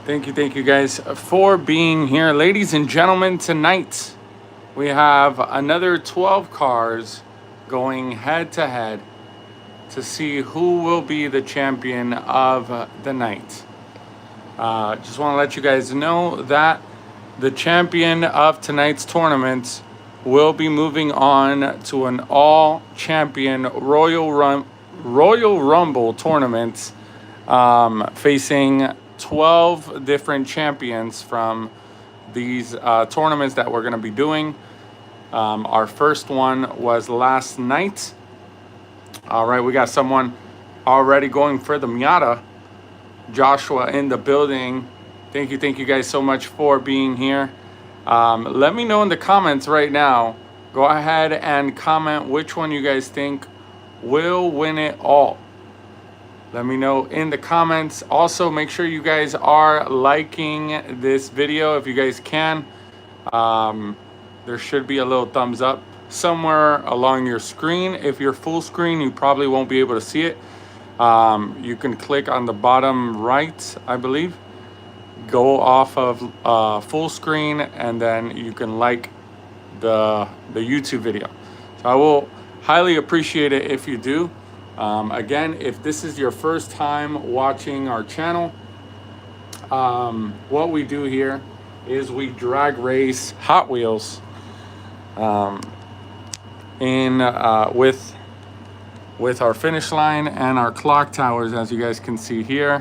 Thank you guys for being here. Ladies and gentlemen, tonight we have another 12 cars going head to head to see who will be the champion of the night. Just want to let you guys know that the champion of tonight's tournament will be moving on to an all champion Royal Rumble tournament, facing 12 different champions from these tournaments that we're going to be doing. Our first one was last night. All right, we got someone already going for the Miata. Joshua in the building. Thank you guys so much for being here. Let me know in the comments right now. Go ahead and comment which one you guys think will win it all. Let me know in the comments. Also, make sure you guys are liking this video if you guys can. There should be a little thumbs up somewhere along your screen. If you're full screen, you probably won't be able to see it. You can click on the bottom right, I believe. Go off of full screen, and then you can like the YouTube video. So I will highly appreciate it if you do. Again, if this is your first time watching our channel, what we do here is we drag race Hot Wheels with our finish line and our clock towers, as you guys can see here,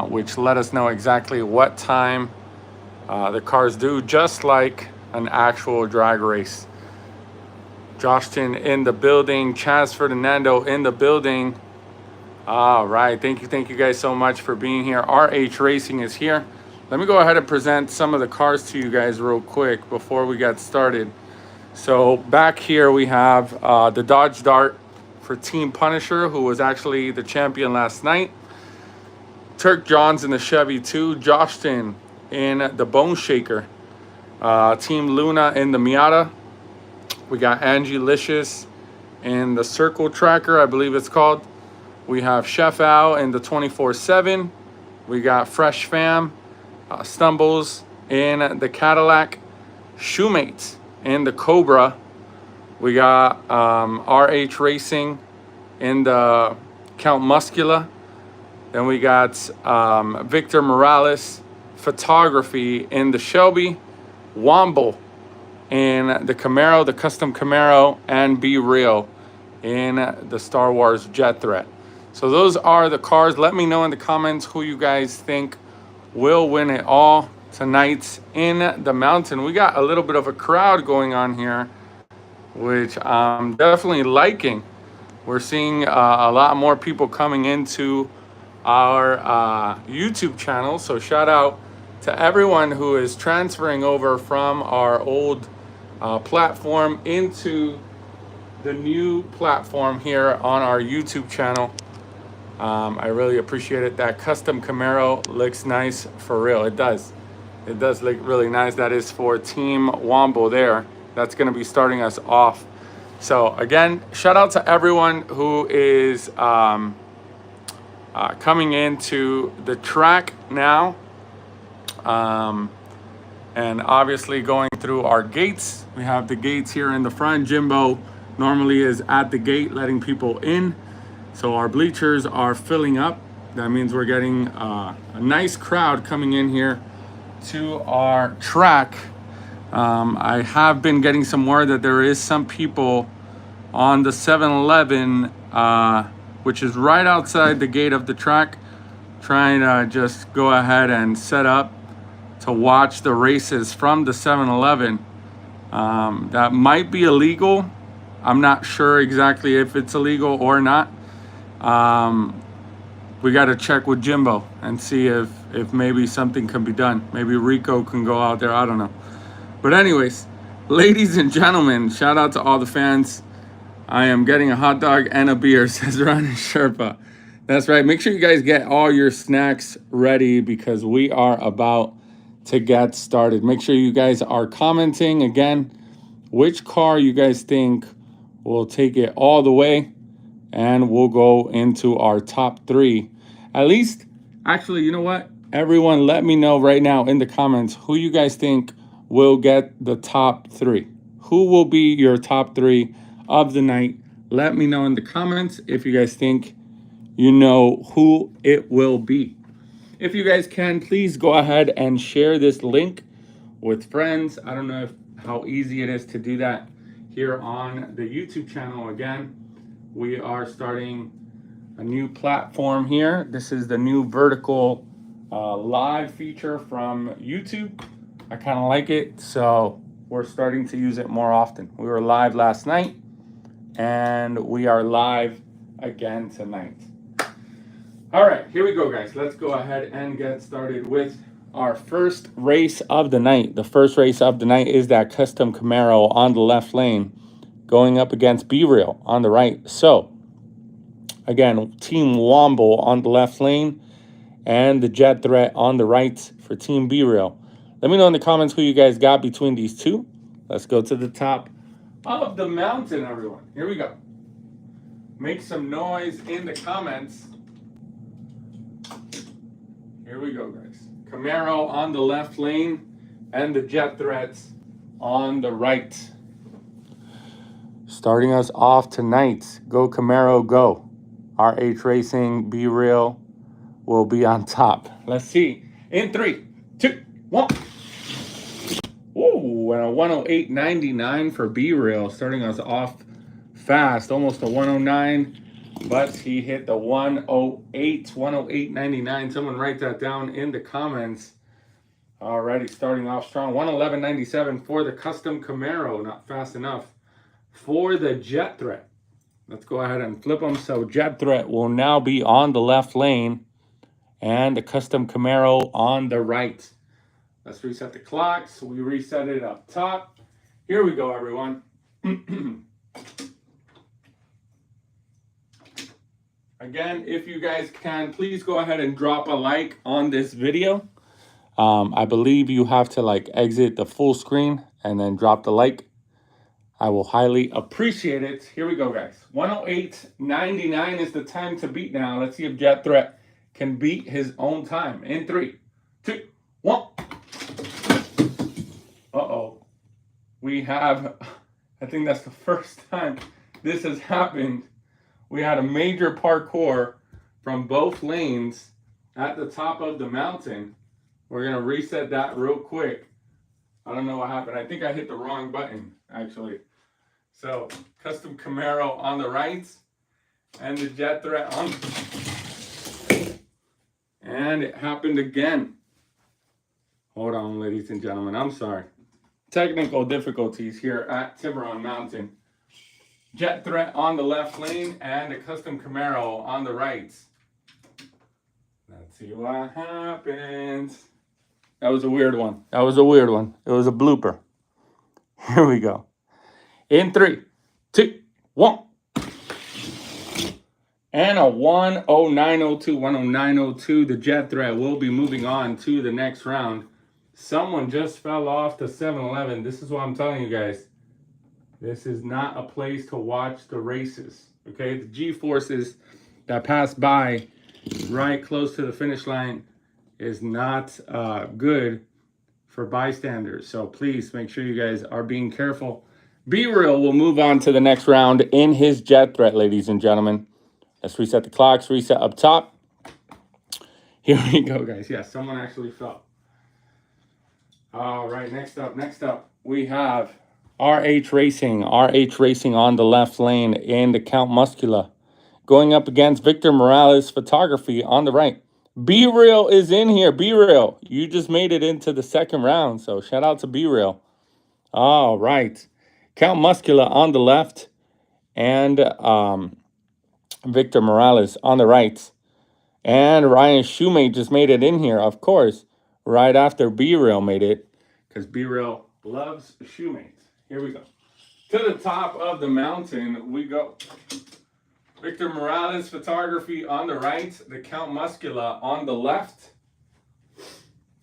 which let us know exactly what time the cars do, just like an actual drag race. Joshton in the building, Chaz Ferdinando in the building. All right, thank you guys so much for being here. RH Racing is here. Let me go ahead and present some of the cars to you guys real quick before we get started. So back here we have the Dodge Dart for Team Punisher, who was actually the champion last night. Turk Johns in the Chevy 2. Joshton in the Bone Shaker. Team Luna in the Miata. We got Angie Licious in the Circle Tracker, I believe it's called. We have Chef Al in the 24/7. We got Fresh Fam, Stumbles in the Cadillac. Shoemates in the Cobra. We got RH Racing in the Count Muscula. Then we got Victor Morales Photography in the Shelby. Womble in the Camaro, the custom Camaro, and Be Real in the Star Wars Jet Threat. So those are the cars. Let me know in the comments who you guys think will win it all tonight in the mountain. We got a little bit of a crowd going on here, which I'm definitely liking. We're seeing a lot more people coming into our YouTube channel. So shout out to everyone who is transferring over from our old platform into the new platform here on our YouTube channel. I really appreciate it. That custom Camaro looks nice for real. It does look really nice. That is for Team Wombo there. That's going to be starting us off. So again, shout out to everyone who is coming into the track now. And obviously going through our gates. We have the gates here in the front. Jimbo normally is at the gate letting people in. So our bleachers are filling up. That means we're getting a nice crowd coming in here to our track. I have been getting some word that there is some people on the 7-Eleven, which is right outside the gate of the track, trying to just go ahead and set up to watch the races from the 7-Eleven. That might be illegal. I'm not sure exactly if it's illegal or not. We got to check with Jimbo and see if maybe something can be done. Maybe Rico can go out there. I don't know. But anyways, ladies and gentlemen, shout out to all the fans. I am getting a hot dog and a beer, says Ron and Sherpa. That's right. Make sure you guys get all your snacks ready because we are about to get started. Make sure you guys are commenting again which car you guys think will take it all the way, and we'll go into our top three. At least, actually, you know what? Everyone, let me know right now in the comments who you guys think will get the top 3. Who will be your top 3 of the night? Let me know in the comments if you guys think you know who it will be. If you guys can, please go ahead and share this link with friends. I don't know how easy it is to do that here on the YouTube channel. Again, we are starting a new platform here. This is the new vertical live feature from YouTube. I kind of like it, so we're starting to use it more often. We were live last night, and we are live again tonight. All right, here we go, guys. Let's go ahead and get started with our first race of the night. The first race of the night is that custom Camaro on the left lane going up against B-Real on the right. So, again, Team Womble on the left lane and the Jet Threat on the right for Team B-Real. Let me know in the comments who you guys got between these two. Let's go to the top of the mountain, everyone. Here we go. Make some noise in the comments. Here we go, guys. Camaro on the left lane and the Jet Threats on the right. Starting us off tonight, go Camaro, go. RH Racing, B-Real will be on top. Let's see. In 3, 2, 1. Ooh, and a 108.99 for B-Real, starting us off fast, almost a 109. But he hit the 108.99. Someone write that down in the comments. Alrighty, starting off strong. 111.97 for the custom Camaro. Not fast enough for the Jet Threat. Let's go ahead and flip them. So Jet Threat will now be on the left lane and the custom Camaro on the right. Let's reset the clock. So we reset it up top. Here we go, everyone. Again, if you guys can, please go ahead and drop a like on this video. I believe you have to exit the full screen and then drop the like. I will highly appreciate it. Here we go, guys. 108.99 is the time to beat now. Let's see if Jet Threat can beat his own time. In 3, 2, 1. Uh-oh. We have, I think that's the first time this has happened. We had a major parkour from both lanes at the top of the mountain. We're going to reset that real quick. I don't know what happened. I think I hit the wrong button, actually. So, custom Camaro on the right and the Jet Threat on. And it happened again. Hold on, ladies and gentlemen. I'm sorry. Technical difficulties here at Tiburon Mountain. Jet Threat on the left lane and a custom Camaro on the right. Let's see what happens. That was a weird one. It was a blooper. Here we go. In 3, 2, 1. And a 109.02, 109.02. The Jet Threat will be moving on to the next round. Someone just fell off the 7-Eleven. This is what I'm telling you guys. This is not a place to watch the races, okay? The G-forces that pass by right close to the finish line is not good for bystanders. So please make sure you guys are being careful. B-Real will move on to the next round in his Jet Threat, ladies and gentlemen. Let's reset the clocks, reset up top. Here we go, guys. Yeah, someone actually fell. All right, next up, we have RH Racing on the left lane in the Count Muscula. Going up against Victor Morales Photography on the right. B-Real is in here. B-Real, you just made it into the second round, so shout out to B-Real. All right. Count Muscula on the left and Victor Morales on the right. And Ryan Shoemate just made it in here, of course, right after B-Real made it, because B-Real loves Shoemate. Here we go. To the top of the mountain we go. Victor Morales Photography on the right. The Count Muscula on the left.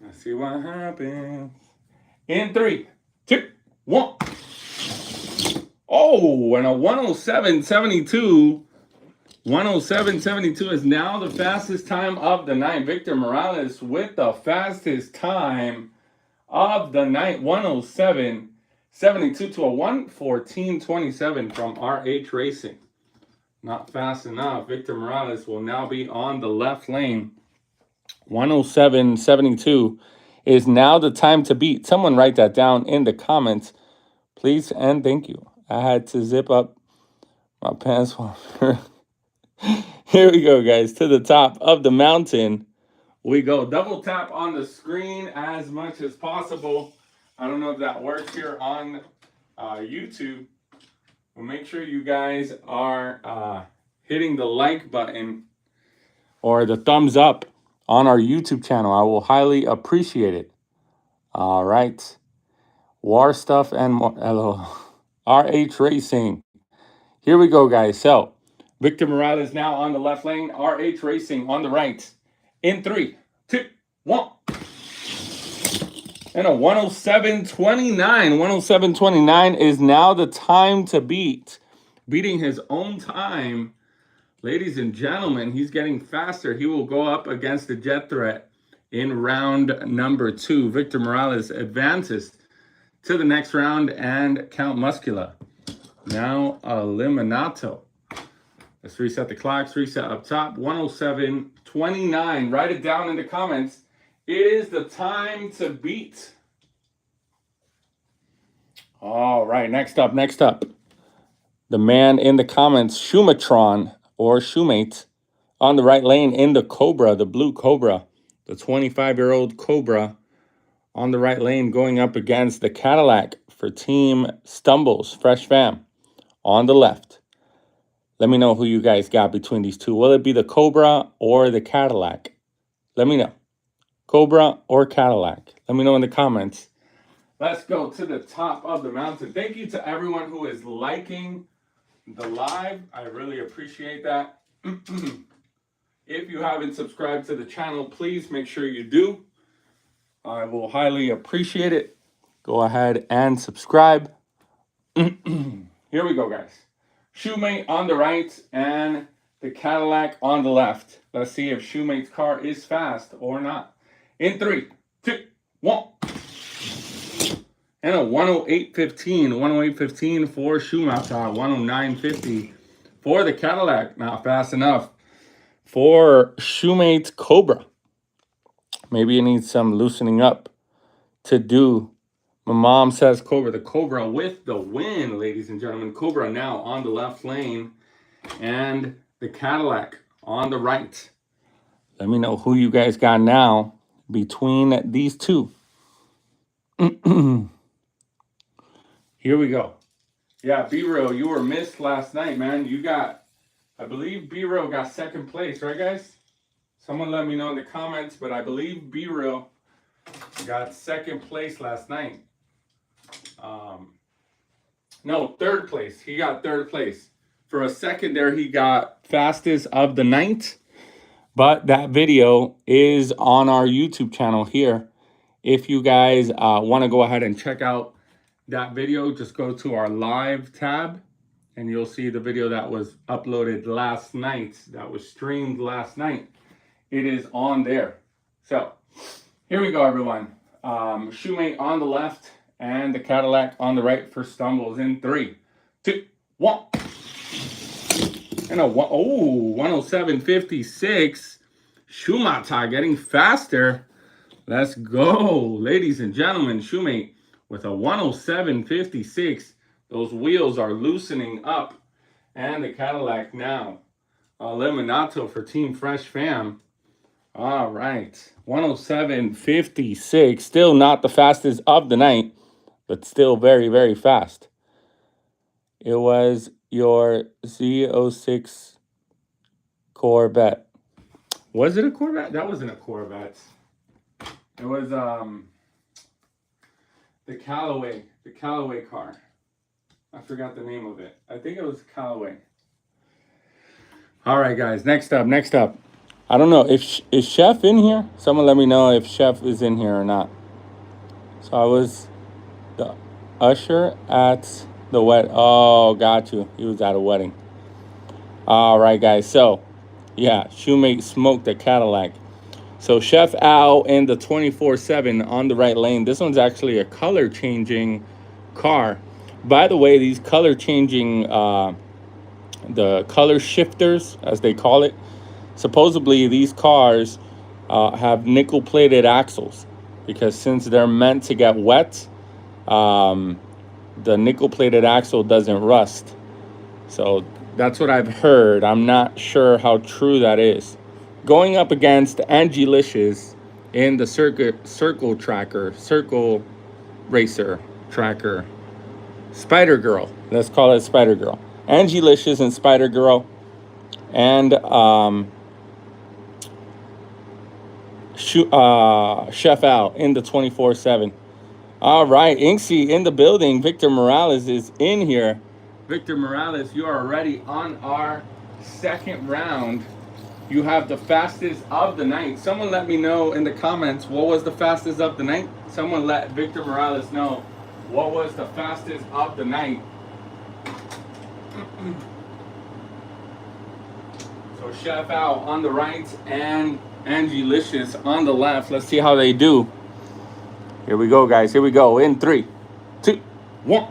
Let's see what happens. In 3, 2, 1. Oh, and a 107.72 107.72 is now the fastest time of the night. Victor Morales with the fastest time of the night. 107.72 to a 114.27 from RH Racing. Not fast enough. Victor Morales will now be on the left lane. 107.72 is now the time to beat. Someone write that down in the comments, please and thank you. I had to zip up my pants. Here we go, guys. To the top of the mountain we go. Double tap on the screen as much as possible. I don't know if that works here on YouTube. But make sure you guys are hitting the like button or the thumbs up on our YouTube channel. I will highly appreciate it. All right. War Stuff and more. Hello. RH Racing. Here we go, guys. So, Victor Morales now on the left lane. RH Racing on the right. In 3, 2, 1. And a 107.29. 107.29 is now the time to beat. Beating his own time. Ladies and gentlemen, he's getting faster. He will go up against the Jet Threat in round number 2. Victor Morales advances to the next round and Count Muscula. Now eliminato. Let's reset the clocks. Reset up top. 107.29. Write it down in the comments. It is the time to beat. All right, next up. The man in the comments, Shumatron or Shoemate, on the right lane in the Cobra, the blue Cobra, the 25-year-old Cobra on the right lane going up against the Cadillac for Team Stumbles, Fresh Fam, on the left. Let me know who you guys got between these two. Will it be the Cobra or the Cadillac? Let me know. Cobra or Cadillac? Let me know in the comments. Let's go to the top of the mountain. Thank you to everyone who is liking the live. I really appreciate that. If you haven't subscribed to the channel, please make sure you do. I will highly appreciate it. Go ahead and subscribe. Here we go, guys. Shoemate on the right and the Cadillac on the left. Let's see if Shoemate's car is fast or not. In 3, 2, 1. And a 108.15. 108.15 for Schumacher. 109.50 for the Cadillac. Not fast enough for Shoemate's Cobra. Maybe it needs some loosening up to do. My mom says Cobra. The Cobra with the win, ladies and gentlemen. Cobra now on the left lane. And the Cadillac on the right. Let me know who you guys got now between these two. Here we go. Yeah, B-Row, you were missed last night, man. You got, I believe B-Row got second place, right, guys? Someone let me know in the comments, but I believe B-Row got second place last night. No, third place. He got third place. For a second there, he got fastest of the night. But that video is on our YouTube channel here. If you guys want to go ahead and check out that video, just go to our live tab and you'll see the video that was uploaded last night, that was streamed last night. It is on there. So here we go, everyone. Shoemate on the left and the Cadillac on the right for Stumbles in 3, 2, 1. And a 107.56. Schumacher getting faster. Let's go, ladies and gentlemen. Shoemate with a 107.56. Those wheels are loosening up. And the Cadillac now. Eliminato for Team Fresh Fam. All right. 107.56. Still not the fastest of the night, but still very, very fast. It was your Z06 Corvette. Was it a Corvette? That wasn't a Corvette. It was the Callaway car. I forgot the name of it. I think it was Callaway. All right, guys. Next up. I don't know if is Chef in here. Someone let me know if Chef is in here or not. So I was the usher at the wedding. Oh, got you. He was at a wedding. All right, guys. So, yeah, Shoemate smoked the Cadillac. So Chef Al in the 24/7 on the right lane. This one's actually a color changing car. By the way, these color changing, the color shifters, as they call it, supposedly these cars have nickel plated axles because since they're meant to get wet, the nickel plated axle doesn't rust. So that's what I've heard. I'm not sure how true that is. Going up against Angie Licious in the circle racer tracker, Spider Girl. Let's call it Spider Girl. Angie Licious and Spider Girl, and Chef Al in the 24/7. All right, Inksy in the building. Victor Morales is in here. Victor Morales, you are already on our second round. You have the fastest of the night. Someone let me know in the comments what was the fastest of the night. Someone let Victor Morales know what was the fastest of the night. So Chef Al on the right and Angie Licious on the left. Let's see how they do. Here we go, guys. Here we go. In 3, 2, 1.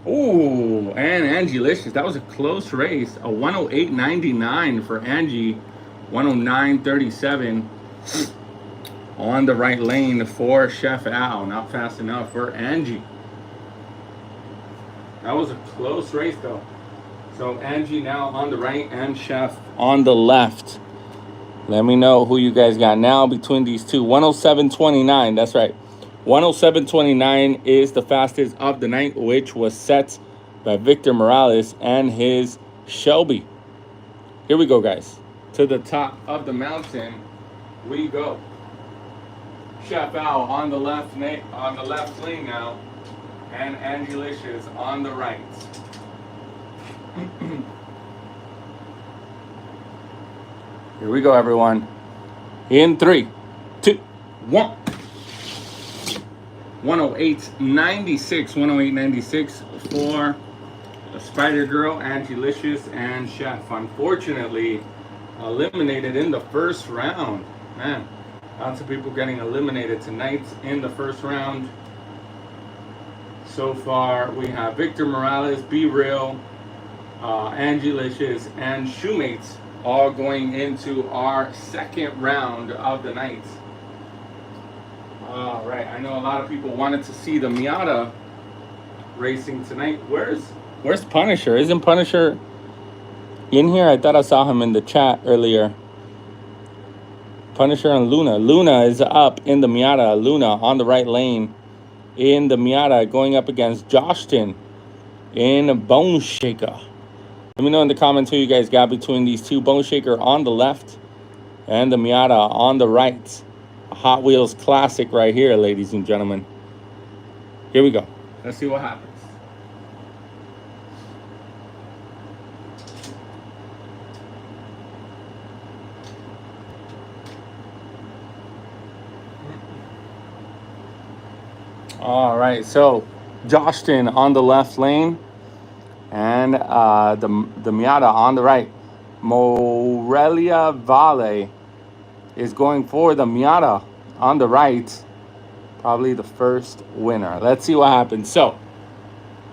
Ooh, and Angie Licious. That was a close race. A 108.99 for Angie. 109.37 on the right lane for Chef Al. Not fast enough for Angie. That was a close race, though. So Angie now on the right and Chef on the left. Let me know who you guys got now between these two. 107.29, that's right. 107.29 is the fastest of the night, which was set by Victor Morales and his Shelby. Here we go, guys. To the top of the mountain we go. Chef Al on the left lane now, and Angie Licious on the right. Here we go, everyone. In 3, 2, 1. 108.96. 108.96 for the Spider Girl, Angie Licious, and Chef. Unfortunately, eliminated in the first round. Man, lots of people getting eliminated tonight in the first round. So far, we have Victor Morales, Be Real, Angie Licious, and Shoemates all going into our second round of the night. All right, I know a lot of people wanted to see the Miata racing tonight. Where's Punisher? Isn't Punisher in here? I thought I saw him in the chat earlier. Punisher and Luna. Luna is up in the Miata. Luna on the right lane in the Miata going up against Joshton in Bone Shaker. Let me know in the comments who you guys got between these two. Bone Shaker on the left and the Miata on the right. A Hot Wheels classic right here, ladies and gentlemen. Here we go. Let's see what happens. All right, so Joshton on the left lane. And the Miata on the right. Morelia Vale is going for the Miata on the right. Probably the first winner. Let's see what happens. So,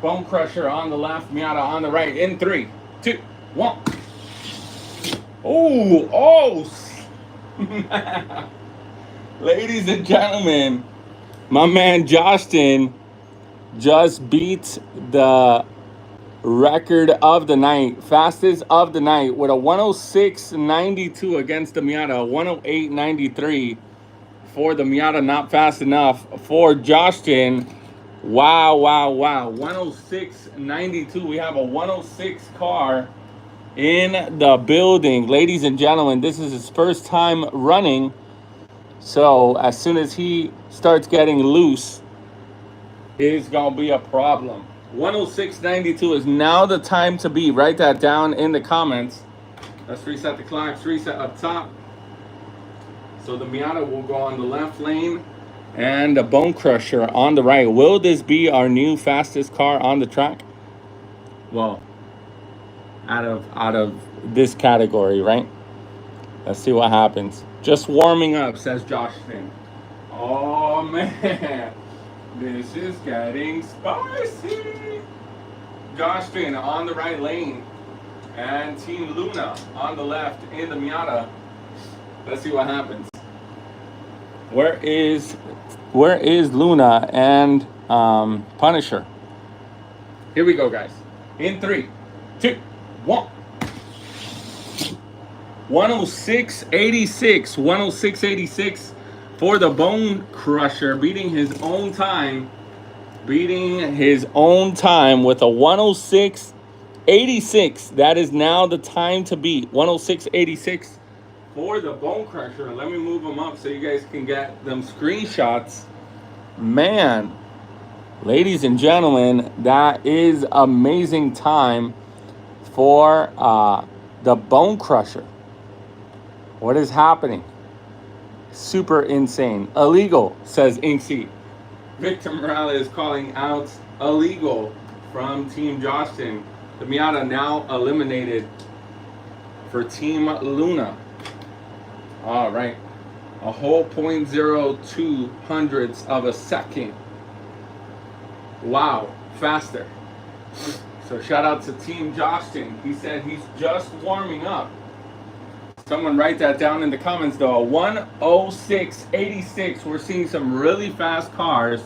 Bone Crusher on the left, Miata on the right. In 3, 2, 1. Oh! Ladies and gentlemen, my man Joshton just beat the record of the night, fastest of the night, with a 106.92 against the Miata, 108.93 for the Miata. Not fast enough for Joshton. Wow, 106.92. We have a 106 car in the building. Ladies and gentlemen, this is his first time running, so as soon as he starts getting loose, it's gonna be a problem. 106.92 is now the time to be. Write that down in the comments. Let's reset the clocks, reset up top. So the Miata will go on the left lane and the Bone Crusher on the right. Will this be our new fastest car on the track? Well, out of this category, right? Let's see what happens. Just warming up, says Josh Finn. Oh man, this is getting spicy. Josh Finn on the right lane, and Team Luna on the left in the Miata. Let's see what happens. Where is Luna and Punisher? Here we go, guys. In 3, 2, 1. 106.86. 106.86 for the Bone Crusher, beating his own time. Beating his own time with a 106.86. That is now the time to beat. 106.86 for the Bone Crusher. Let me move them up so you guys can get them screenshots. Man, ladies and gentlemen, that is amazing time for the Bone Crusher. What is happening? Super insane. Illegal, says Inksy. Victor Morales calling out illegal from Team Justin. The Miata now eliminated for Team Luna. All right. A whole 0.02 hundredths of a second. Wow. Faster. So shout out to Team Justin. He said he's just warming up. Someone write that down in the comments though. 106.86. We're seeing some really fast cars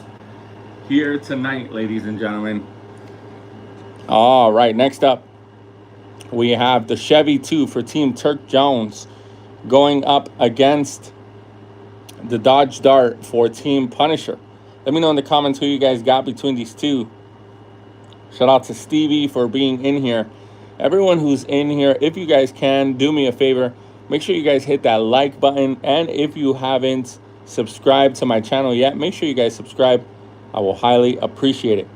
here tonight, ladies and gentlemen. All right, next up, we have the Chevy 2 for Team Turk Jones going up against the Dodge Dart for Team Punisher. Let me know in the comments who you guys got between these two. Shout out to Stevie for being in here. Everyone who's in here, if you guys can, do me a favor. Make sure you guys hit that like button. And if you haven't subscribed to my channel yet, make sure you guys subscribe. I will highly appreciate it.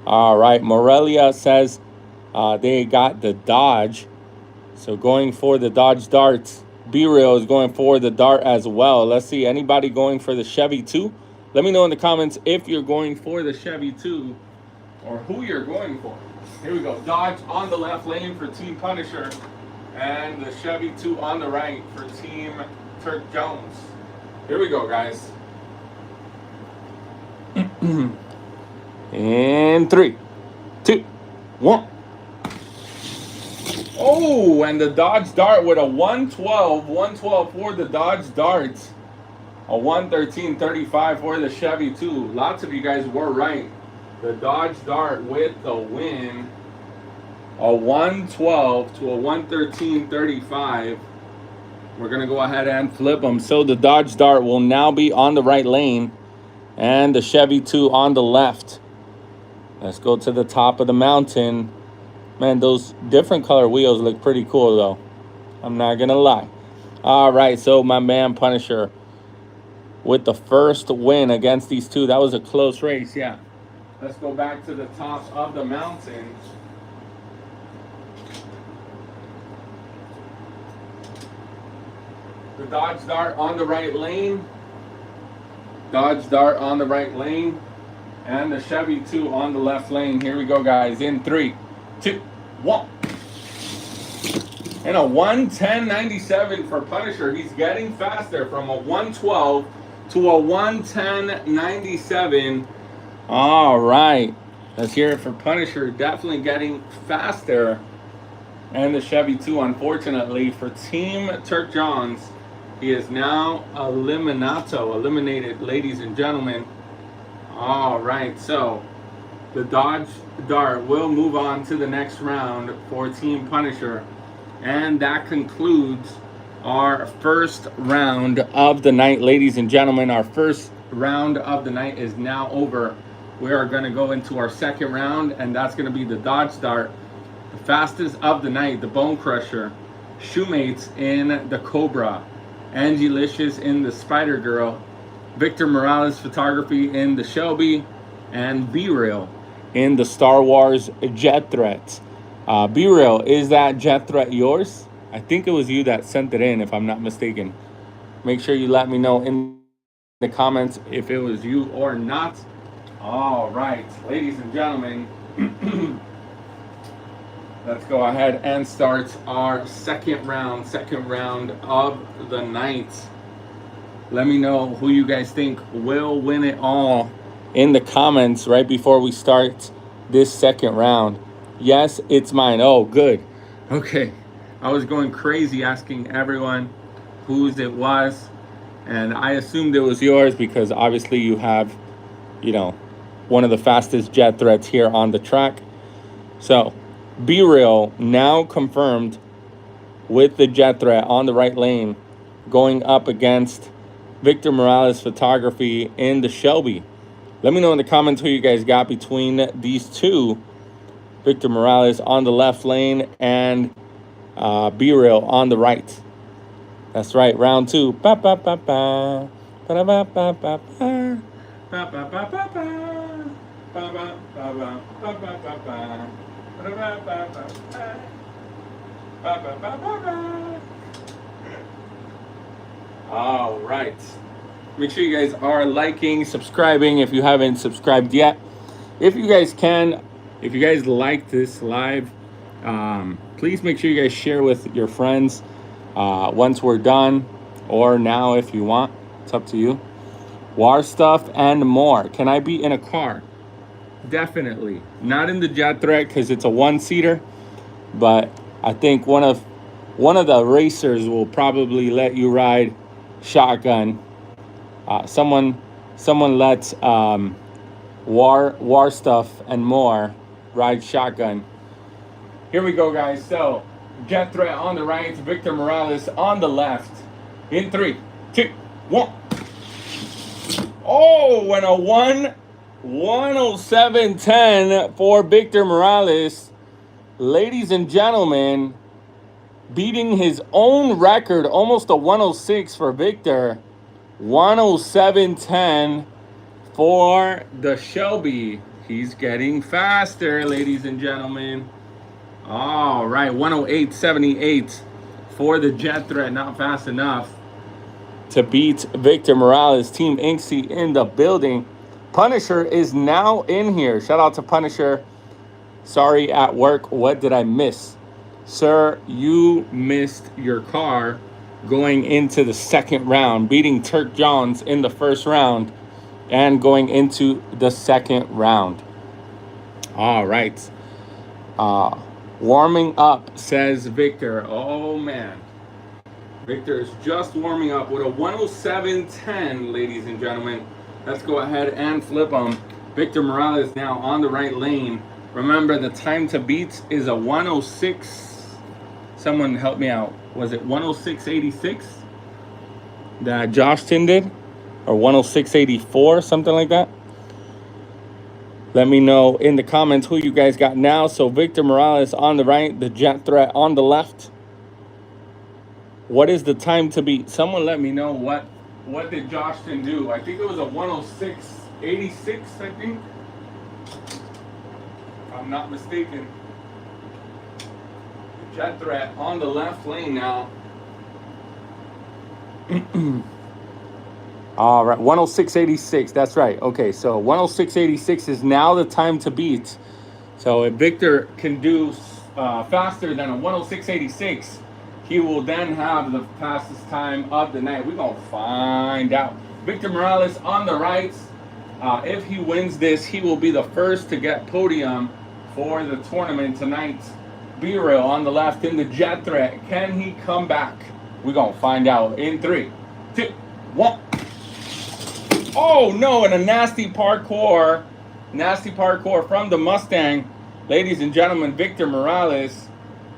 All right, Morelia says they got the Dodge. So going for the Dodge Darts. B-Real is going for the Dart as well. Let's see, anybody going for the Chevy 2? Let me know in the comments if you're going for the Chevy 2 or who you're going for. Here we go. Dodge on the left lane for Team Punisher. And the Chevy 2 on the right for Team Turk Jones. Here we go, guys. In 3, 2, 1. Oh, and the Dodge Dart with a 112 for the Dodge Dart. A 113.35 for the Chevy 2. Lots of you guys were right. The Dodge Dart with the win. A 112 to a 113.35. We're going to go ahead and flip them. So the Dodge Dart will now be on the right lane and the Chevy 2 on the left. Let's go to the top of the mountain. Man, those different color wheels look pretty cool, though. I'm not going to lie. All right, so my man Punisher with the first win against these two. That was a close race, yeah. Let's go back to the top of the mountain. The Dodge Dart on the right lane. Dodge Dart on the right lane. And the Chevy 2 on the left lane. Here we go, guys. In 3, 2, 1. And a 110.97 for Punisher. He's getting faster from a 112 to a 110.97. All right. Let's hear it for Punisher. Definitely getting faster. And the Chevy 2, unfortunately, for Team Turk Jones, he is now eliminated, ladies and gentlemen. All right, so the Dodge Dart will move on to the next round for Team Punisher. And that concludes our first round of the night, ladies and gentlemen. Our first round of the night is now over. We are going to go into our second round, and that's going to be the Dodge Dart. The fastest of the night, the Bone Crusher. Shoemates in the Cobra. Angie Licious in the Spider Girl. Victor Morales Photography in the Shelby. And B-Real in the Star Wars Jet Threat. B-Real, is that Jet Threat yours? I think it was you that sent it in, if I'm not mistaken. Make sure you let me know in the comments if it was you or not. All right, ladies and gentlemen. Let's go ahead and start our second round of the night. Let me know who you guys think will win it all in the comments right before we start this second round. Yes, it's mine. Oh, good. Okay. I was going crazy asking everyone whose it was, and I assumed it was yours because obviously you have, one of the fastest jet threats here on the track. So, Be Real now confirmed with the jet threat on the right lane, going up against Victor Morales Photography in the Shelby. Let me know in the comments who you guys got between these two. Victor Morales on the left lane and Be Real on the right. That's right, round two. Ba ba ba ba. Ba ba ba ba ba. Ba ba ba ba ba. Ba ba ba ba ba ba ba ba. Ba ba ba ba ba. Ba ba ba ba ba. All right. Make sure you guys are liking, subscribing if you haven't subscribed yet. If you guys like this live, please make sure you guys share with your friends once we're done, or now if you want. It's up to you. War stuff and more. Can I be in a car? Definitely. Not in the jet threat because it's a one-seater, but I think one of the racers will probably let you ride shotgun. Someone lets war stuff and more ride shotgun. Here we go, guys. So jet threat on the right, Victor Morales on the left. In 3, 2, 1. Oh, and a 107.10 for Victor Morales. Ladies and gentlemen, beating his own record, almost a 106 for Victor. 107.10 for the Shelby. He's getting faster, ladies and gentlemen. All right, 108.78 for the jet threat. Not fast enough to beat Victor Morales. Team Inksy in the building. Punisher is now in here. Shout out to Punisher. Sorry, at work. What did I miss? Sir, you missed your car going into the second round, beating Turk Johns in the first round and going into the second round. All right. Warming up, says Victor. Oh, man. Victor is just warming up with a 107.10, ladies and gentlemen. Let's go ahead and flip him. Victor Morales now on the right lane. Remember, the time to beat is a 106. Someone help me out. Was it 106.86 that Josh Tin did? Or 106.84, something like that? Let me know in the comments who you guys got now. So Victor Morales on the right, the jet threat on the left. What is the time to beat? Someone let me know what did Josh Tin do? I think it was a 106.86, I think. If I'm not mistaken. Jet threat on the left lane now. All right, 106.86. That's right. Okay, so 106.86 is now the time to beat. So if Victor can do faster than a 106.86, he will then have the fastest time of the night. We're going to find out. Victor Morales on the right. If he wins this, he will be the first to get podium for the tournament tonight. Be Real on the left in the jet threat. Can he come back? We're going to find out in 3, 2, 1. Oh, no, and a nasty parkour from the Mustang. Ladies and gentlemen, Victor Morales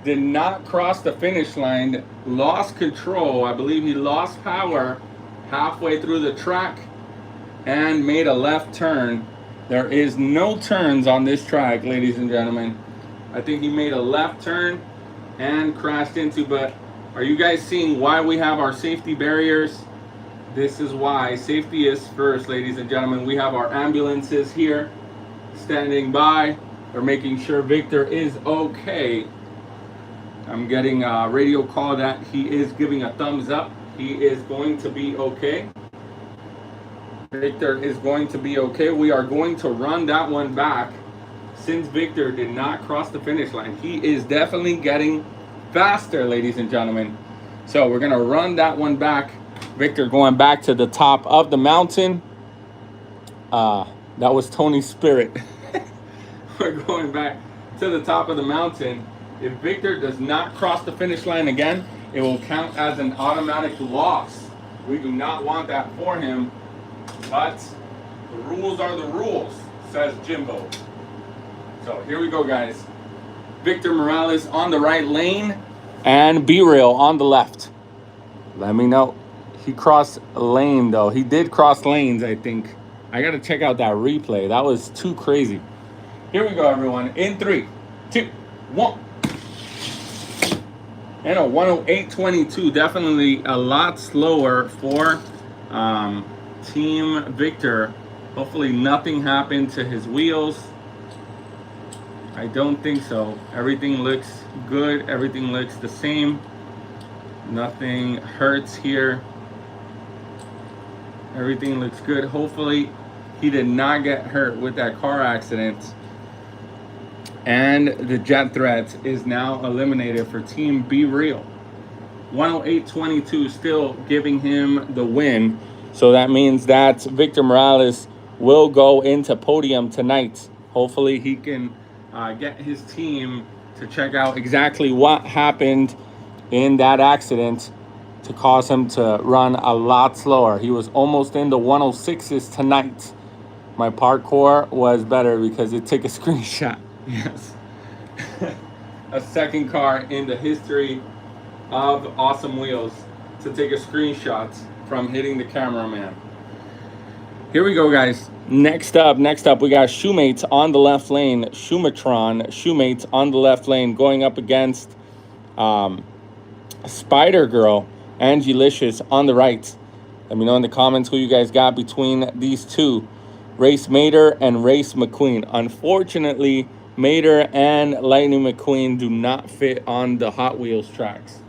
did not cross the finish line, lost control. I believe he lost power halfway through the track and made a left turn. There is no turns on this track, ladies and gentlemen. I think he made a left turn and crashed into, but are you guys seeing why we have our safety barriers? This is why. Safety is first, ladies and gentlemen. We have our ambulances here standing by. They're making sure Victor is okay. I'm getting a radio call that he is giving a thumbs up. He is going to be okay. Victor is going to be okay. We are going to run that one back. since Victor did not cross the finish line. He is definitely getting faster, ladies and gentlemen. So we're gonna run that one back. Victor going back to the top of the mountain. That was Tony's Spirit. We're going back to the top of the mountain. If Victor does not cross the finish line again, it will count as an automatic loss. We do not want that for him, but the rules are the rules, says Jimbo. So here we go, guys. Victor Morales on the right lane and B-Rail on the left. Let me know. He crossed a lane, though. He did cross lanes, I think. I got to check out that replay. That was too crazy. Here we go, everyone. In 3, 2, 1. And a 108.22. Definitely a lot slower for Team Victor. Hopefully nothing happened to his wheels. I don't think so. Everything looks good. Everything looks the same. Nothing hurts here. Everything looks good. Hopefully he did not get hurt with that car accident. And the jet threat is now eliminated for Team Be Real. 108.22 still giving him the win. So that means that Victor Morales will go into podium tonight. Hopefully he can get his team to check out exactly what happened in that accident to cause him to run a lot slower. He was almost in the 106s tonight. My parkour was better because it took a screenshot. Yes. A second car in the history of Awesome Wheels to take a screenshot from hitting the cameraman. Here we go, guys. Next up, we got Shoemates on the left lane. Shoemates on the left lane going up against Spider Girl, Angie Licious on the right. Let me know in the comments who you guys got between these two. Race Mater and Race McQueen. Unfortunately, Mater and Lightning McQueen do not fit on the Hot Wheels tracks.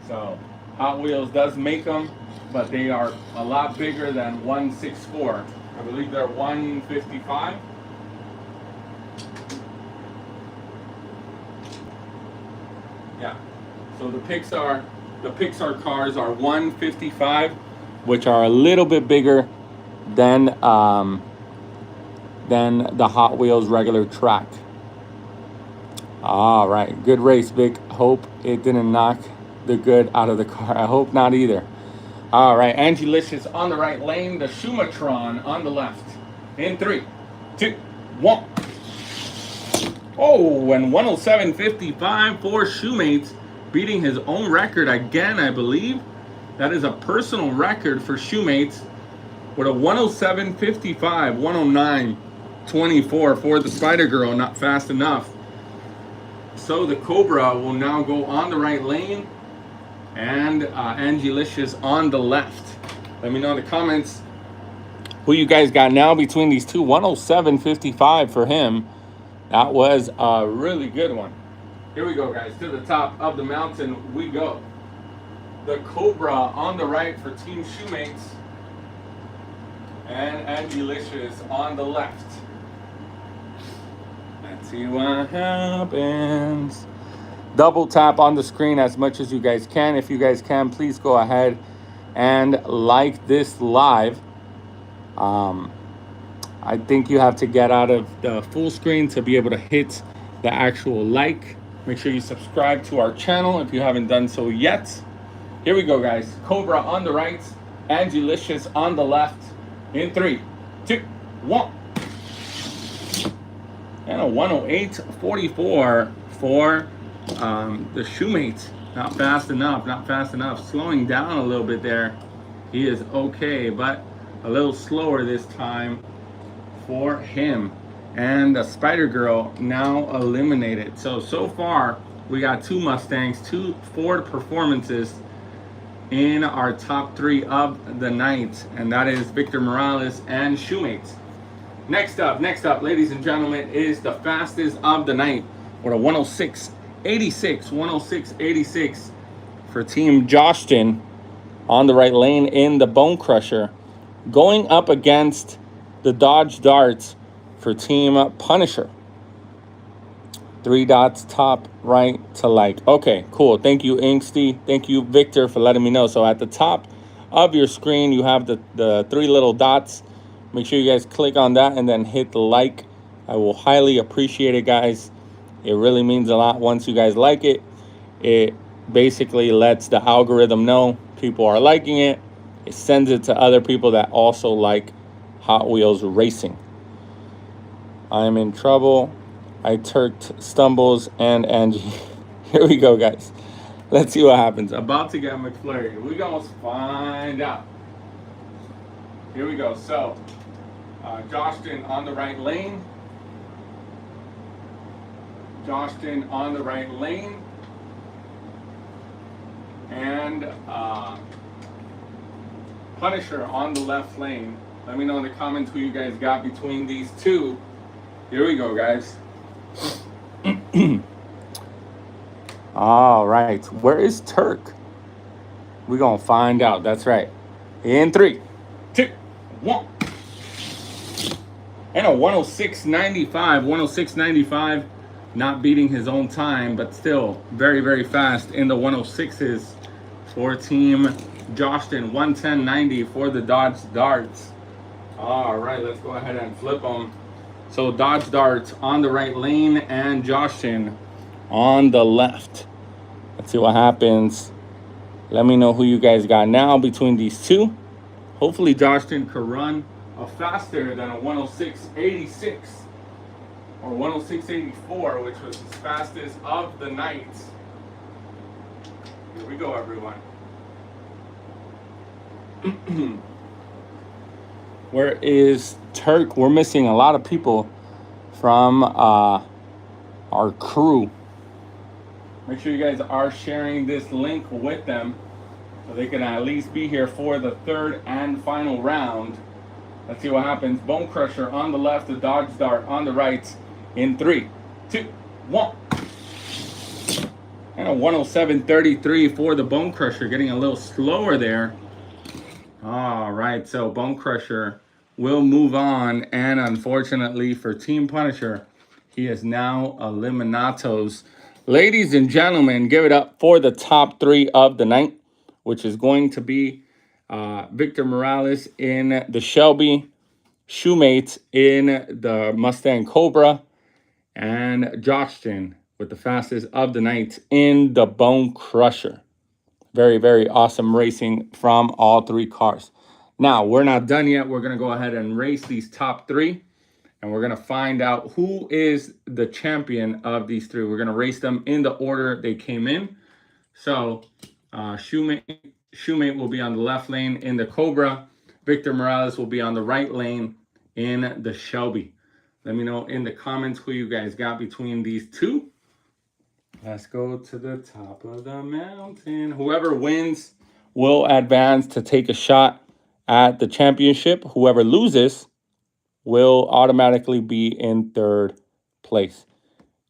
So Hot Wheels does make them, but they are a lot bigger than 164. I believe they're 155. Yeah. So the Pixar cars are 155, which are a little bit bigger than the Hot Wheels regular track. All right, good race, Vic. Hope it didn't knock the good out of the car. I hope not either. All right, Angie Licious on the right lane, the Schumatron on the left. In 3, 2, 1. Oh, and 107.55 for Shoemates, beating his own record again, I believe. That is a personal record for Shoemates with a 107.55, 109.24 for the Spider Girl, not fast enough. So the Cobra will now go on the right lane and Angie Licious on the left. Let me know in the comments who you guys got now between these two. 107.55 for him. That was a really good one. Here we go, guys. To the top of the mountain we go. The Cobra on the right for Team Shoemates and Angie Licious on the left. Let's see what happens. Double tap on the screen as much as you guys can. If you guys can, please go ahead and like this live. I think you have to get out of the full screen to be able to hit the actual like. Make sure you subscribe to our channel if you haven't done so yet. Here we go, guys. Cobra on the right, Angie Licious on the left. In 3, 2, 1. And a 108.44 for the Shoemates. Not fast enough. Slowing down a little bit there. He is okay, but a little slower this time for him. And the Spider Girl now eliminated. So far, we got 2 Mustangs, 2 Ford performances in our top 3 of the night. And that is Victor Morales and Shoemates. Next up, ladies and gentlemen, is the fastest of the night with a 106.86 for Team Jostin on the right lane in the Bone Crusher, going up against the Dodge Darts for Team Punisher. 3 dots, top, right to like. Okay, cool. Thank you, Angsty. Thank you, Victor, for letting me know. So at the top of your screen, you have the 3 little dots. Make sure you guys click on that and then hit the like. I will highly appreciate it, guys. It really means a lot once you guys like it. It basically lets the algorithm know people are liking it. It sends it to other people that also like Hot Wheels racing. I'm in trouble. I turked Stumbles and Angie. Here we go, guys. Let's see what happens. About to get McFlurry. We're going to find out. Here we go. So, Jostin on the right lane. Jostin on the right lane. And Punisher on the left lane. Let me know in the comments who you guys got between these two. Here we go, guys. All right. Where is Turk? We're going to find out. That's right. In 3, 2, 1. And a 106.95. 106.95. Not beating his own time, but still very, very fast in the 106s for Team Jostin. 110.90 for the Dodge Darts. All right, let's go ahead and flip them. So Dodge Darts on the right lane and Jostin on the left. Let's see what happens. Let me know who you guys got now between these two. Hopefully Jostin could run a faster than a 106.86 or 106.84, which was his fastest of the night. Here we go, everyone. Where is Turk? We're missing a lot of people from our crew. Make sure you guys are sharing this link with them so they can at least be here for the 3rd and final round. Let's see what happens. Bone Crusher on the left, the Dodge Dart on the right in 3, 2, 1. And a 107.33 for the Bone Crusher, getting a little slower there. All right, so Bone Crusher will move on, and unfortunately for Team Punisher, he is now eliminatos. Ladies and gentlemen, give it up for the top 3 of the night, which is going to be Victor Morales in the Shelby, Shoemate in the Mustang Cobra, and Jostin with the fastest of the night in the Bone Crusher. Very, very awesome racing from all 3 cars. Now, we're not done yet. We're going to go ahead and race these top 3. And we're going to find out who is the champion of these 3. We're going to race them in the order they came in. So, Shoemate will be on the left lane in the Cobra. Victor Morales will be on the right lane in the Shelby. Let me know in the comments who you guys got between these 2. Let's go to the top of the mountain. Whoever wins will advance to take a shot at the championship. Whoever loses will automatically be in 3rd place.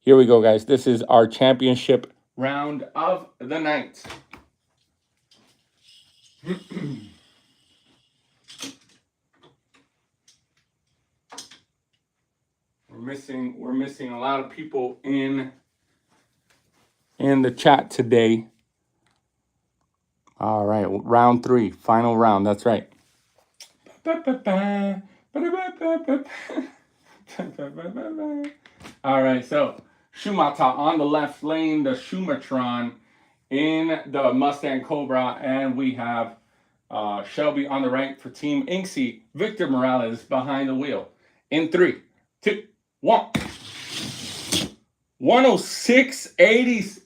Here we go, guys. This is our championship round of the night. We're missing a lot of people in the chat today. All right, round 3, final round. That's right. All right, so Schumata on the left lane, the Schumatron in the Mustang Cobra, and we have Shelby on the right for Team Inksy. Victor Morales behind the wheel in 3, 2, 1. 106.80.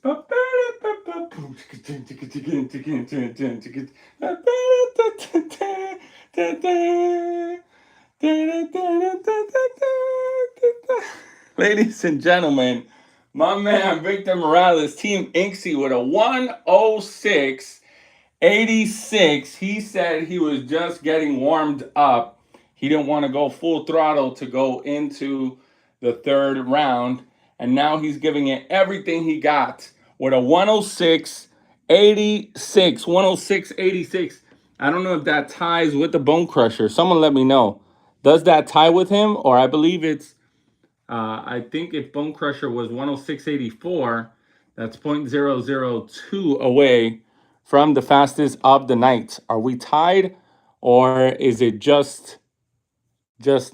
Ladies and gentlemen, my man Victor Morales, Team Inksy, with a 106.86. He said he was just getting warmed up. He didn't want to go full throttle to go into the 3rd round. And now he's giving it everything he got with a 106.86. 106.86. I don't know if that ties with the Bone Crusher. Someone let me know. Does that tie with him? Or I believe it's I think if Bone Crusher was 106.84, that's 0.002 away from the fastest of the night. Are we tied, or is it just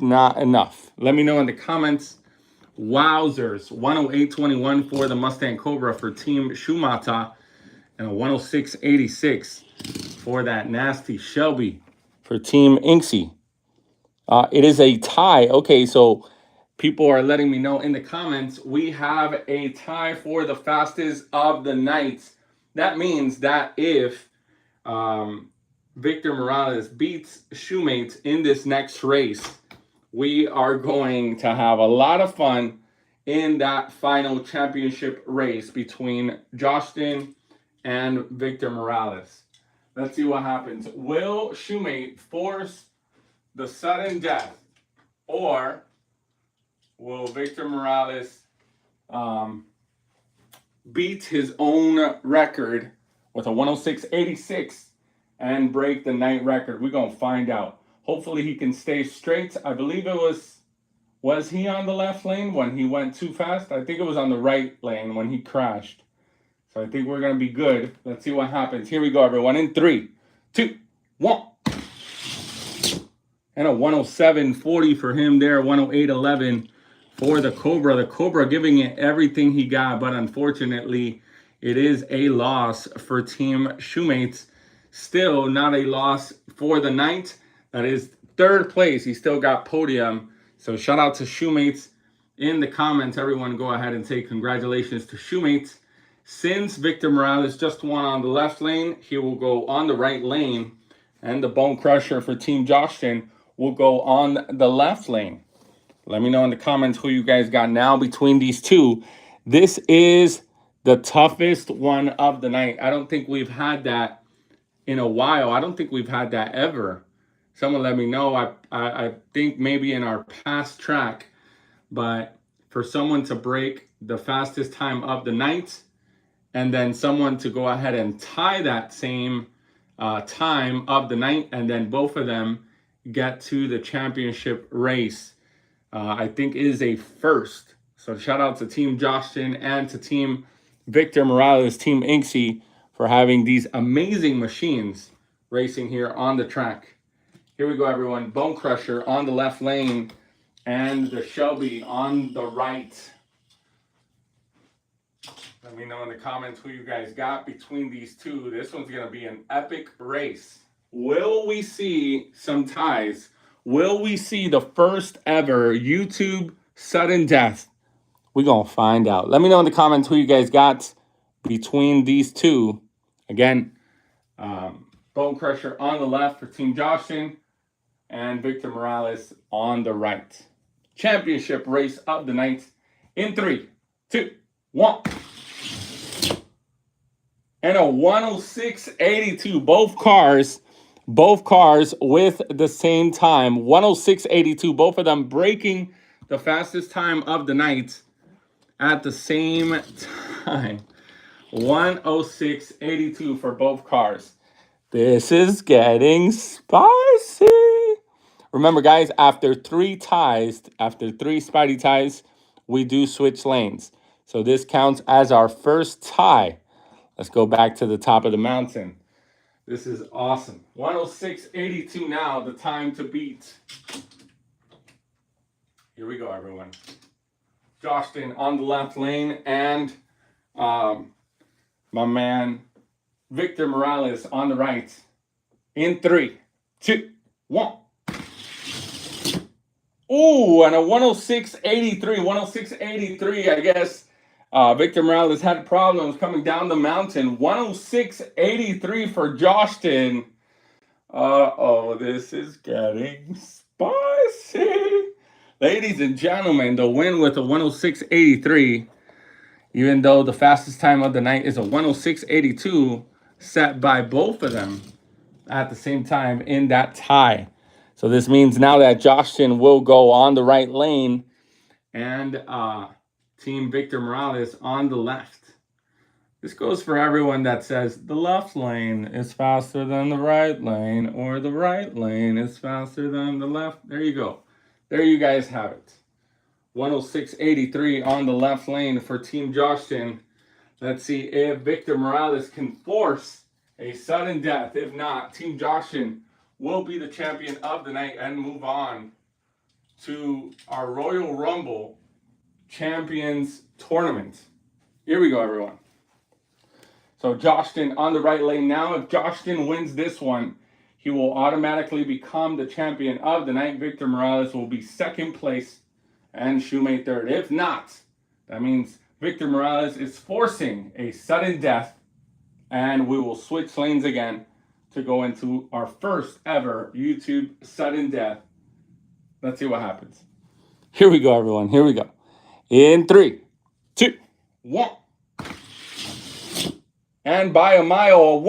not enough? Let me know in the comments. Wowzers, 108.21 for the Mustang Cobra for Team Shumata, and a 106.86 for that nasty Shelby for Team Inksy. It is a tie. Okay, so people are letting me know in the comments we have a tie for the fastest of the night. That means that if Victor Morales beats Shoemates in this next race, we are going to have a lot of fun in that final championship race between Justin and Victor Morales. Let's see what happens. Will Shoemate force the sudden death, or will Victor Morales beat his own record with a 106.86 and break the night record? We're going to find out. Hopefully he can stay straight. I believe it was he on the left lane when he went too fast? I think it was on the right lane when he crashed. So I think we're going to be good. Let's see what happens. Here we go, everyone. In 3, 2, 1. And a 107.40 for him there. 108.11 for the Cobra. The Cobra giving it everything he got, but unfortunately, it is a loss for Team Shoemates. Still not a loss for the night. That is third place. He still got podium. So shout out to Shoemates in the comments. Everyone go ahead and say congratulations to Shoemates. Since Victor Morales just won on the left lane, he will go on the right lane. And the Bone Crusher for Team Justin will go on the left lane. Let me know in the comments who you guys got now between these two. This is the toughest one of the night. I don't think we've had that in a while. I don't think we've had that ever. Someone let me know. I think maybe in our past track, but for someone to break the fastest time of the night and then someone to go ahead and tie that same time of the night, and then both of them get to the championship race, I think is a first. So shout out to Team Justin and to Team Victor Morales, Team Inksy, for having these amazing machines racing here on the track. Here we go, everyone. Bone Crusher on the left lane and the Shelby on the right. Let me know in the comments who you guys got between these two. This one's going to be an epic race. Will we see some ties? Will we see the first ever YouTube sudden death? We're going to find out. Let me know in the comments who you guys got between these two. Again, Bone Crusher on the left for Team Justin and Victor Morales on the right. Championship race of the night in 3, 2, 1. And a 106.82. Both cars with the same time. 106.82. Both of them breaking the fastest time of the night at the same time. 106.82 for both cars. This is getting spicy. Remember, guys, after 3 ties, after 3 Spidey ties, we do switch lanes. So this counts as our first tie. Let's go back to the top of the mountain. This is awesome. 106.82 now, the time to beat. Here we go, everyone. Justin on the left lane and my man Victor Morales on the right. In 3, 2, 1. Ooh, and a 106.83. 106.83, I guess. Victor Morales had problems coming down the mountain. 106.83 for Justin. Uh-oh, this is getting spicy. Ladies and gentlemen, the win with a 106.83, even though the fastest time of the night is a 106.82, set by both of them at the same time in that tie. So this means now that Justin will go on the right lane and Team Victor Morales on the left. This goes for everyone that says the left lane is faster than the right lane, or the right lane is faster than the left. There you go. There you guys have it. 106.83 on the left lane for Team Justin. Let's see if Victor Morales can force a sudden death. If not, Team Justin will be the champion of the night and move on to our Royal Rumble Champions Tournament. Here we go, everyone. So Justin on the right lane now. If Justin wins this one, he will automatically become the champion of the night. Victor Morales will be second place and Shoemate third. If not, that means Victor Morales is forcing a sudden death, and we will switch lanes again to go into our first ever YouTube sudden death. Let's see what happens. Here we go, everyone. Here we go. In 3, 2, 1. And by a mile,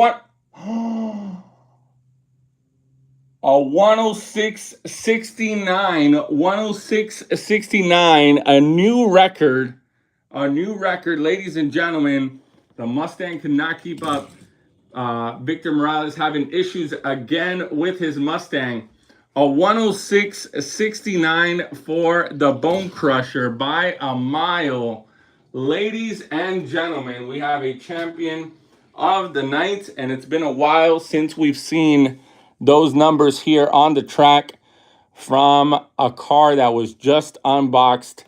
a 106.69, 106.69, a new record, ladies and gentlemen. The Mustang could not keep up. Victor Morales having issues again with his Mustang. A 106.69 for the Bone Crusher by a mile. Ladies and gentlemen, we have a champion of the night, and it's been a while since we've seen those numbers here on the track from a car that was just unboxed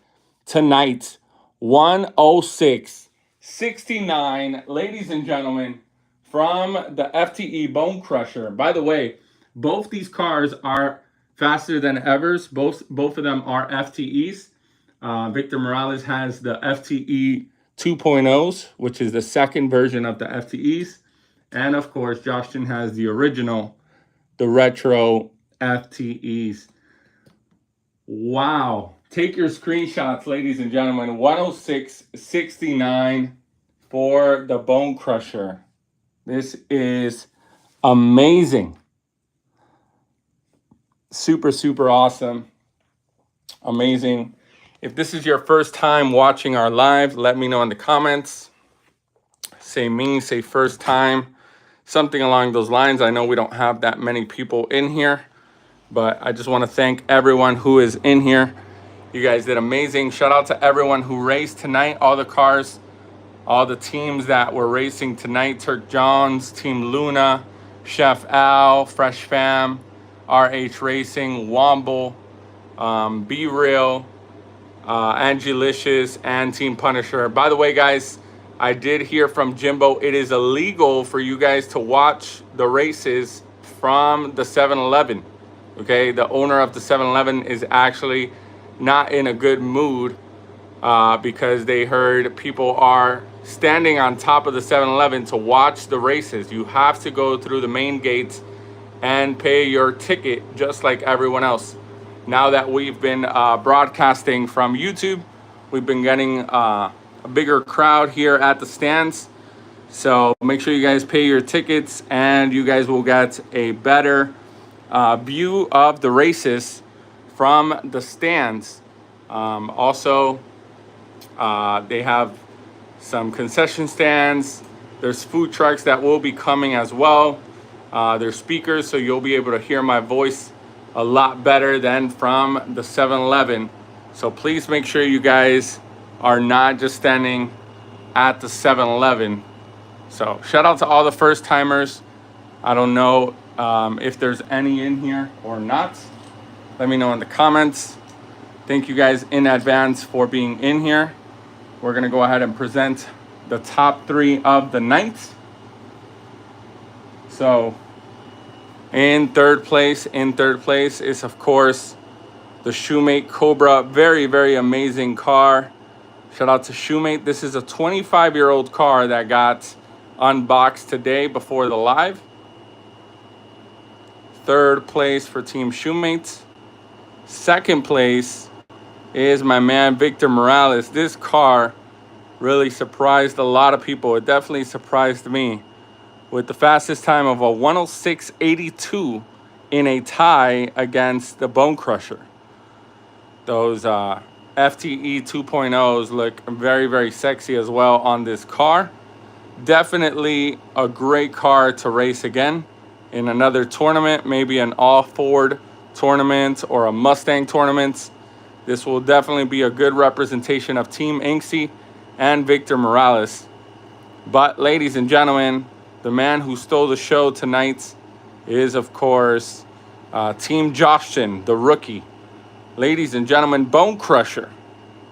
tonight. 106.69, ladies and gentlemen, from the FTE Bone Crusher. By the way, both these cars are faster than Evers. Both of them are FTEs. Victor Morales has the FTE 2.0s, which is the second version of the FTEs. And of course, Justin has the original, the retro FTEs. Wow. Take your screenshots, ladies and gentlemen. 106.69 for the Bone Crusher. This is amazing. Super, super awesome. Amazing. If this is your first time watching our live, let me know in the comments. Say me, say first time. Something along those lines. I know we don't have that many people in here, but I just want to thank everyone who is in here. You guys did amazing. Shout out to everyone who raced tonight. All the cars, all the teams that were racing tonight. Turk Jones, Team Luna, Chef Al, Fresh Fam, RH Racing, Womble, Be Real, Angie Licious, and Team Punisher. By the way, guys, I did hear from Jimbo, it is illegal for you guys to watch the races from the 7-Eleven. Okay, the owner of the 7-Eleven is actually not in a good mood because they heard people are standing on top of the 7-Eleven to watch the races. You have to go through the main gates and pay your ticket just like everyone else. Now that we've been broadcasting from YouTube, we've been getting a bigger crowd here at the stands. So make sure you guys pay your tickets and you guys will get a better view of the races from the stands. Also, they have some concession stands. There's food trucks that will be coming as well. There's speakers, so you'll be able to hear my voice a lot better than from the 7-Eleven. So please make sure you guys are not just standing at the 7-Eleven. So shout out to all the first timers. I don't know if there's any in here or not. Let me know in the comments. Thank you guys in advance for being in here. We're gonna go ahead and present the top 3 of the night. So in third place is of course the Shoemate Cobra. Very, very amazing car. Shout out to Shoemate. This is a 25-year-old car that got unboxed today before the live. Third place for Team Shoemate. Second place is my man Victor Morales. This car really surprised a lot of people. It definitely surprised me with the fastest time of a 106.82 in a tie against the Bone Crusher. Those FTE 2.0s look very, very sexy as well on this car. Definitely a great car to race again in another tournament, maybe an all-Ford tournament or a Mustang tournament. This will definitely be a good representation of Team Inksy and Victor Morales. But ladies and gentlemen, the man who stole the show tonight is, of course, Team Joshin, the rookie. Ladies and gentlemen, Bone Crusher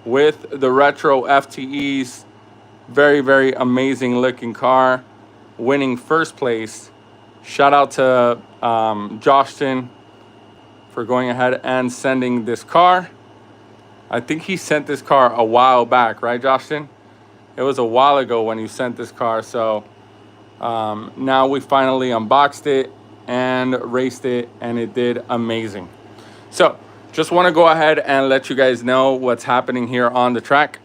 with the retro FTEs. Very, very amazing looking car, winning first place. Shout out to Joshin for going ahead and sending this car. I think he sent this car a while back, right, Joshin? It was a while ago when you sent this car. So now we finally unboxed it and raced it, and it did amazing. So just want to go ahead and let you guys know what's happening here on the track.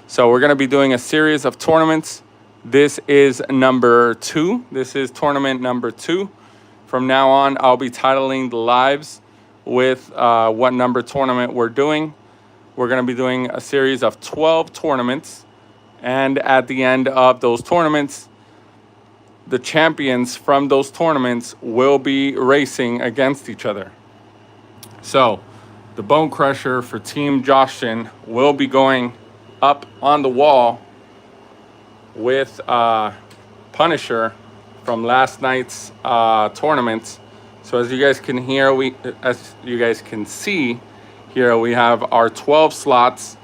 So we're going to be doing a series of tournaments. This is number 2. This is tournament number 2. From now on, I'll be titling the lives with what number tournament we're doing. We're going to be doing a series of 12 tournaments. And at the end of those tournaments, the champions from those tournaments will be racing against each other. So the Bone Crusher for Team Joshin will be going up on the wall with Punisher from last night's tournament. So as you guys can hear, as you guys can see here, we have our 12 slots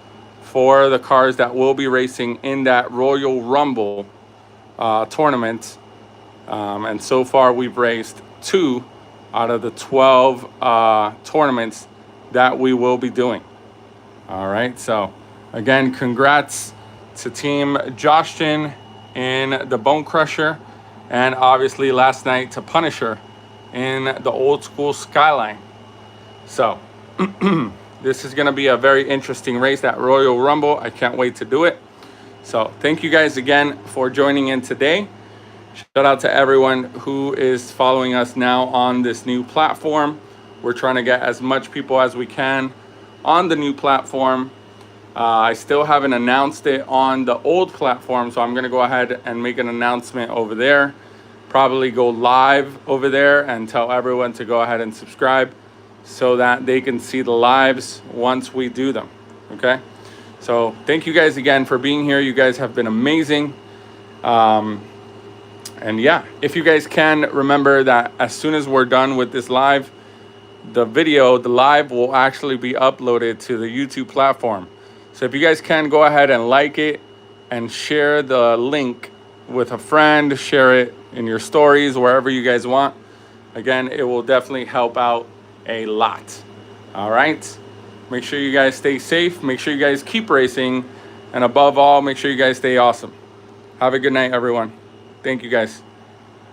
for the cars that will be racing in that Royal Rumble tournament. And so far we've raced 2 out of the 12 tournaments that we will be doing. All right, so again, congrats to Team Joshin in the Bone Crusher, and obviously last night to Punisher in the Old School Skyline. So this is going to be a very interesting race, that Royal Rumble. I can't wait to do it. So thank you guys again for joining in today. Shout out to everyone who is following us now on this new platform. We're trying to get as much people as we can on the new platform. I still haven't announced it on the old platform, so I'm going to go ahead and make an announcement over there. Probably go live over there and tell everyone to go ahead and subscribe so that they can see the lives once we do them. Okay? So thank you guys again for being here. You guys have been amazing. And yeah, if you guys can, remember that as soon as we're done with this live, the live will actually be uploaded to the YouTube platform. So if you guys can, go ahead and like it and share the link with a friend, share it in your stories, wherever you guys want. Again, it will definitely help out a lot. All right? Make sure you guys stay safe. Make sure you guys keep racing. And above all, make sure you guys stay awesome. Have a good night, everyone. Thank you, guys.